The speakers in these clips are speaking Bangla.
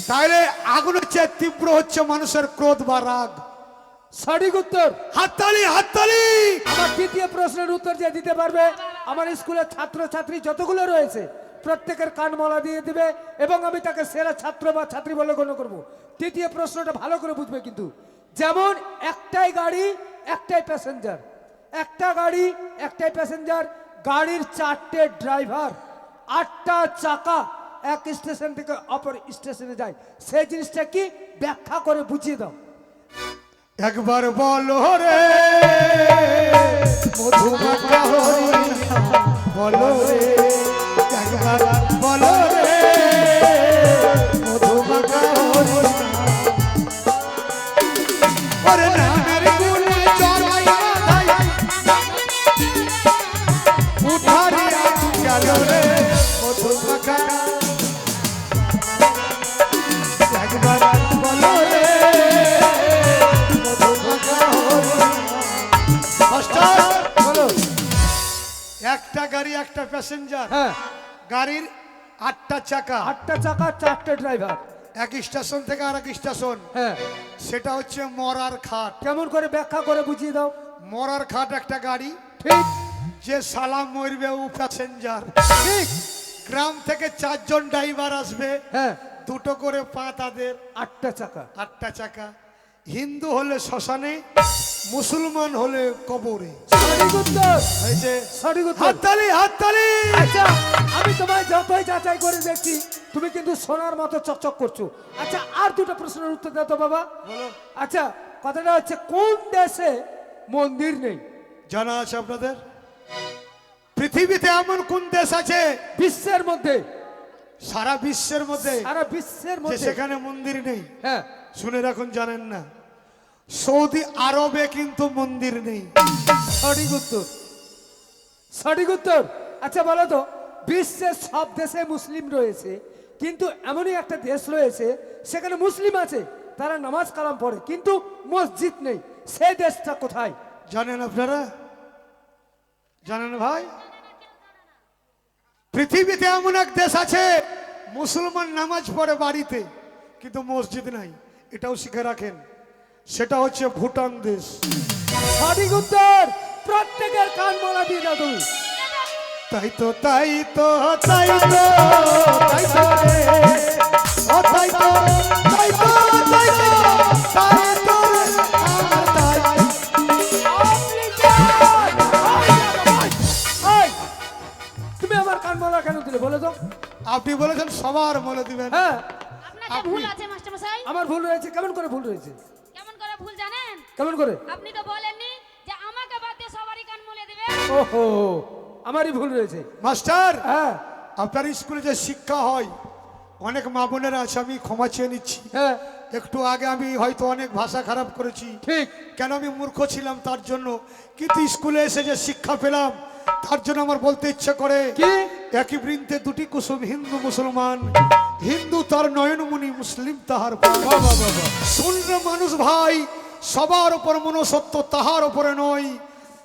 তাহলে আগুনের চেয়ে তীব্র হচ্ছে মানুষের ক্রোধ বা রাগ। সঠিক উত্তর। হাততালি হাততালি। আমার তৃতীয় প্রশ্নের উত্তর যে দিতে পারবে আমার স্কুলের ছাত্র ছাত্রী যতগুলো রয়েছে প্রত্যেকের কান মালা দিয়ে দিবে এবং আমি তাকে সেরা ছাত্র বা ছাত্রী বলে গণ্য করব। তৃতীয় প্রশ্নটা ভালো করে বুঝবে কিন্তু, যেমন একটাই গাড়ি একটাই প্যাসেঞ্জার, একটা গাড়ি একটাই প্যাসেঞ্জার, গাড়ির 4টে ড্রাইভার, 8টা চাকা, এক স্টেশন থেকে অপর স্টেশনে যায়, সেই জিনিসটা কি ব্যাখ্যা করে বুঝিয়ে দাও। একবার বলো রে মধুমাখা হরিণা, বলো রে একবার বলো রে মধুমাখা হরিণা। ওরে নামের গুণে চড়াই মাথায় উঠারিয়া গেল রে মধুমাখা। একবার বলো রে একটা গাড়ি একটা প্যাসেঞ্জার, হ্যাঁ গাড়ির 8টা চাকা, 8টা চাকা 4টে ড্রাইভার, এক স্টেশন থেকে আর এক স্টেশন, হ্যাঁ সেটা হচ্ছে মরার খাট। কেমন করে ব্যাখ্যা করে বুঝিয়ে দাও। মরার খাট একটা গাড়ি, ঠিক যে সালাম মরবে ও প্যাসেঞ্জার। ঠিক, গ্রাম থেকে 4 জন ড্রাইভার আসবে, হ্যাঁ 2টো করে পা তাদের, 8টা চাকা। 8টা চাকা। হিন্দু হলে শ্মশানে, মুসলমান হলে কবরে। সঠিক উত্তর, হয়েছে। সঠিক উত্তর। হাততালি হাততালি। আচ্ছা আমি তোমায় যতই যাচাই করে দেখছি তুমি কিন্তু সোনার মতো চকচক করছো। আচ্ছা আর দুটো প্রশ্নের উত্তর দাও তো বাবা। বলো। আচ্ছা কথাটা হচ্ছে কোন দেশে মন্দির নেই? জানা আছে আপনাদের? পৃথিবীতে এমন কোন দেশ আছে বিশ্বের মধ্যে, সারা বিশ্বের মধ্যে সারা বিশ্বের যে মধ্যে সেখানে মন্দির নেই? হ্যাঁ শুনে রাখুন, জানেন না, সৌদি আরবে কিন্তু মন্দির নেই। সঠিক উত্তর, সঠিক উত্তর। আচ্ছা বলো তো, বিশ্বের সব দেশে মুসলিম রয়েছে কিন্তু এমনই একটা দেশ রয়েছে সেখানে মুসলিম আছে, তারা নামাজ কালাম পড়ে কিন্তু মসজিদ নেই, সেই দেশটা কোথায়? জানেন আপনারা? জানেন ভাই? পৃথিবীতে এমন এক দেশ আছে মুসলমান নামাজ পড়ে বাড়িতে কিন্তু মসজিদ নাই, এটাও শিখে রাখেন, সেটা হচ্ছে ভুটান দেশ। সঠিক উত্তর। প্রত্যেকের কান মালা দিয়ে দাও তুমি। তাই তো তাই তো তাই তো তাই তো রে ও তাই তো তাই তো তাই তো তাই তো আমার তাই। এই, তুমি আমার কান মালা কেন দিলে বলে তো? আপনি বলেছেন সবার মনে দিবেন। হ্যাঁ আপনার ভুল আছে মাস্টার মশাই। আমার ভুল রয়েছে। কেমন করে ভুল রয়েছে? কেমন করে ভুল জানেন? কেমন করে? আপনি তো বলেননি যে আমাকে বাদ দিয়ে সবারই কান মুলে দিবে। ওহো, আমারই ভুল রয়েছে। মাস্টার, হ্যাঁ আপনার স্কুলে যে শিক্ষা হয়, অনেক মা বোনেরা আছে, আমি ক্ষমা চেয়ে নিচ্ছি। হ্যাঁ একটু আগে আমি হয়তো অনেক ভাষা খারাপ করেছি, ঠিক। কেন আমি মূর্খ ছিলাম তার জন্য, কিন্তু স্কুলে এসে যে শিক্ষা পেলাম তার জন্য আমার বলতে ইচ্ছে করে, কি? একই বৃন্তে দুটি কুসুম, হিন্দু মুসলমান, হিন্দু তার নয়নমণি, মুসলিম তাহার প্রাণ। শুনলে মানুষ ভাই, সবার উপর মনুষ্যত্ব, তাহার উপরে নয়,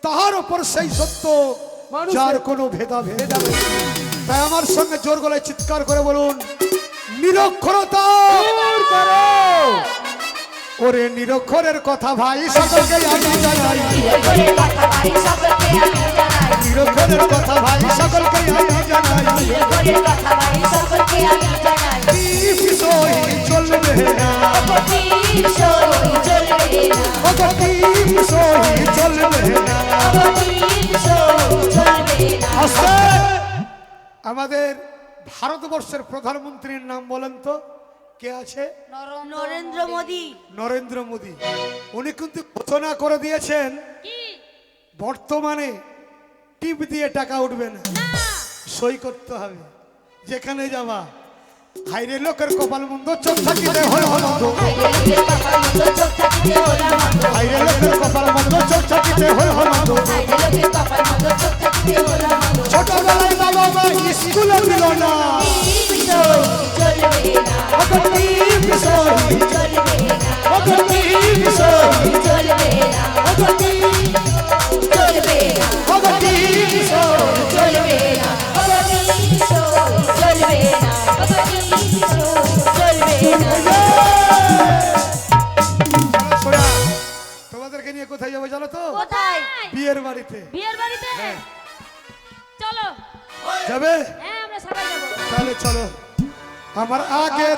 তাহার উপর সেই সত্য মানুষের- যার কোনো ভেদাভেদ নেই। তাই আমার সঙ্গে জোর গলায় চিৎকার করে বলুন, নিরক্ষরতা দূর করো। ওরে নিরক্ষরের কথা ভাই সকলকে আমি জানাই, নিরক্ষরের কথা ভাই সকলকে আমি জানাই, নিরক্ষরের কথা ভাই সকলকে আমি জানাই। নিরক্ষরের কথা ভাই সকলকে আমি জানাই। বিষয় চলবে না, অপটির সই চলবে না, বিষয় চলবে না। অপটির সই চলবে না। আস্তে। আমাদের ভারতবর্ষের প্রধানমন্ত্রীর নাম বলেন তো, কে আছে? নরেন্দ্র মোদী। নরেন্দ্র মোদী। উনি কিন্তু ঘোষণা করে দিয়েছেন কি? বর্তমানে টিপ দিয়ে টাকা উঠবে না, না, সই করতে হবে। যেখানে যাবা, হাইরে লোকের কপাল মন্দ, চোখ থাকিতে হয় মন্দ, হায়রে লোকের কপাল মন্দ, চোখ থাকিতে হলো মন্দ। হাইরে লোকের কপাল মন্দ, চোখ থাকিতে হয় মন্দ। হায়রে লোকের কপাল মন্দ, চোখ থাকিতে হলো মন্দ। ছোটবেলায় বাবা মা স্কুলে দিল না, টিপ সই চলবে না, টিপ সই, চলবে না, টিপ সই, চলবে না, টিপ চলবে না, সই। চলবে না, অপটির সই চলবে না, অপটির সই চলবে না। নিয়ে কোথায় যাবো জানো তো? কোথায়? বিয়ের বাড়িতে। বিয়ের বাড়িতে? চলো। যাবে? হ্যাঁ আমরা সবাই যাবো। তাহলে চলো। আমার আগে